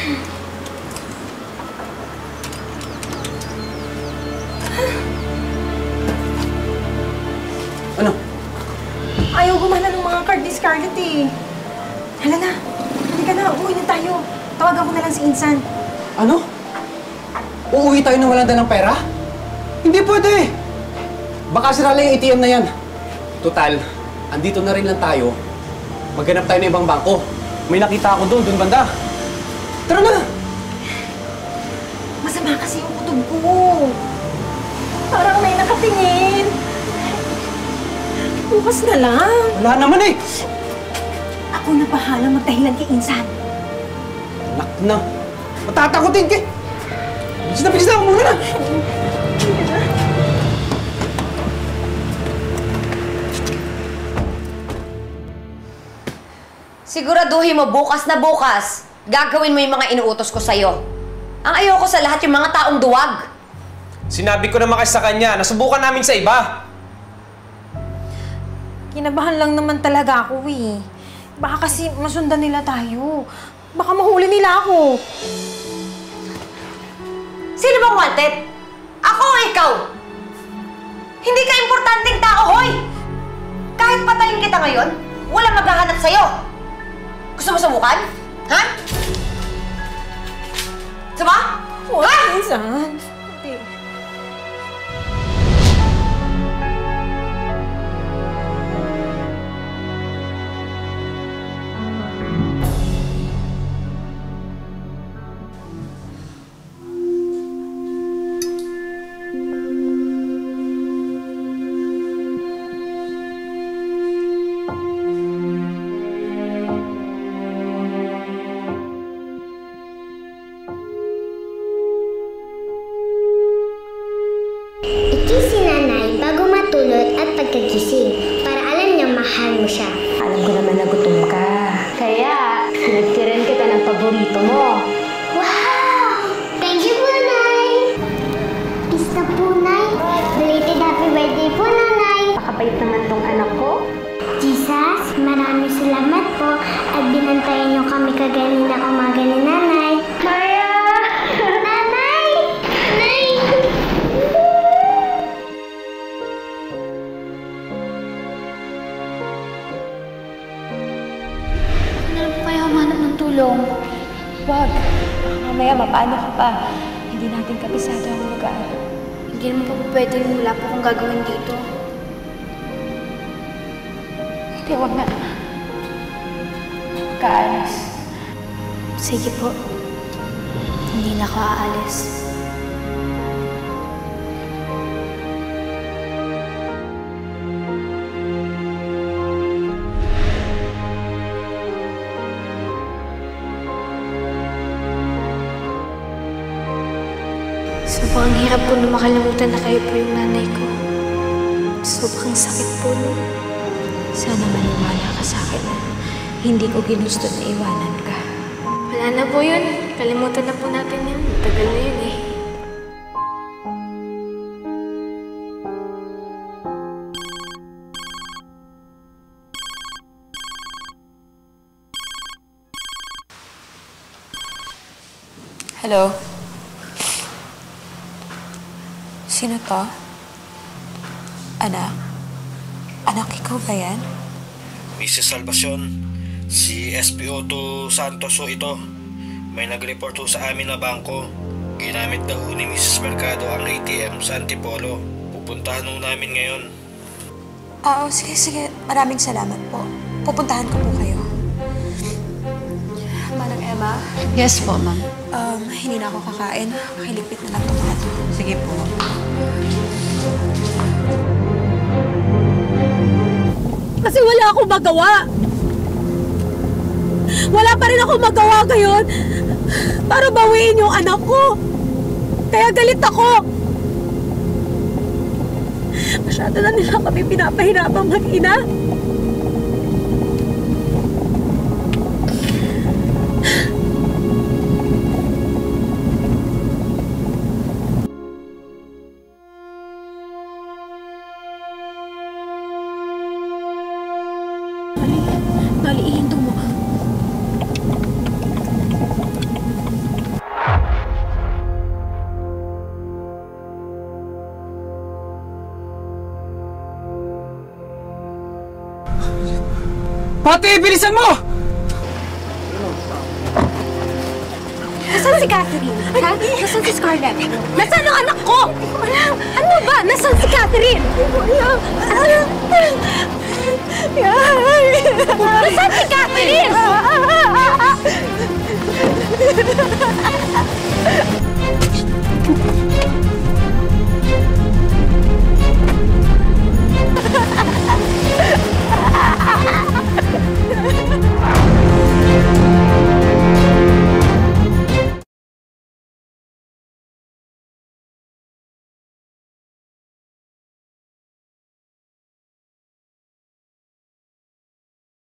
Ano? Ayaw gumana ng mga card ni Scarlett eh. Hala na, halika na, uuwi na tayo. Tawagan ko na lang si Insan. Ano? Uuwi tayo nang walang dalang pera? Hindi pwede! Baka sira lang yung ATM na yan. Total, andito na rin lang tayo. Maghanap tayo ng ibang bangko. May nakita ako doon banda. Tara na! Masama kasi yung kutob ko. Parang may nakatingin. Bukas na lang. Wala naman eh! Ako na bahala magdahilan kay Insan. Anak na! Matatakotin ka! Bilis na ako muna na! Siguraduhin mo bukas na bukas, gagawin mo yung mga inuutos ko sa'yo. Ang ayoko sa lahat yung mga taong duwag. Sinabi ko naman kasi sa kanya, nasubukan namin sa iba. Kinabahan lang naman talaga ako eh. Baka kasi masundan nila tayo. Baka mahuli nila ako. Sino bang wanted? Ako o ikaw? Hindi ka importanteng tao, hoy! Kahit patayin kita ngayon, walang maghahanap sa'yo. Gusto mo subukan? Ha? Sama? What, Insan? Hindi. I-kiss si nanay bago matulog at pagkagising para alam niyang mahal mo siya. Alam ko naman na gutom ka. Kaya, pinagtiran kita ng paborito mo. Wow! Thank you po, Nay! Peace na po, Nay. Belated happy birthday po, Nanay. Pakabait naman tong anak ko. Jesus, maraming salamat po at binantayan niyo kami kagaling na umaga ni Nanay. Maya! Nanay! Nanay! Kaya humanap ng tulong. Wag. Mamaya mapaano ka pa. Hindi natin kabisado ang lugar. Hindi naman po pwedeng wala po kung gagawin dito. Hindi, wag na. Kaalis. Sige po. Hindi na ako aalis. Sobrang hirap po na makalimutan na kayo po yung nanay ko. Sobrang sakit po nun. Sana maniwala ka sa akin na hindi ko ginusto na iwanan ka. Wala na po yun. Kalimutan na po natin yun. Tagal na yun eh. Hello? Sino to? Anak? Anak, ikaw ba yan? Mrs. Salvacion, si SPO2 Santos ho ito. May nag-report ho sa amin na bangko. Ginamit daw ni Mrs. Mercado ang ATM sa Antipolo. Pupuntahan ho namin ngayon. Oo, sige. Maraming salamat po. Pupuntahan ko po kayo. Manang Emma? Yes po, ma'am. Hindi na ako kakain. Makiligpit na lang ito mga to. Sige po. Kasi wala akong magawa. Wala pa rin akong magawa ngayon para bawiin yung anak ko. Kaya galit ako. Masyado na nila kami pinapahirapang mag-ina. Dali, ihinto mo. Pati, bilisan mo! Nasaan si Catherine? Ha? Nasaan si Scarlett? Nasaan ang anak ko? Ano ba? Nasaan si Catherine? Nasaan si Catherine?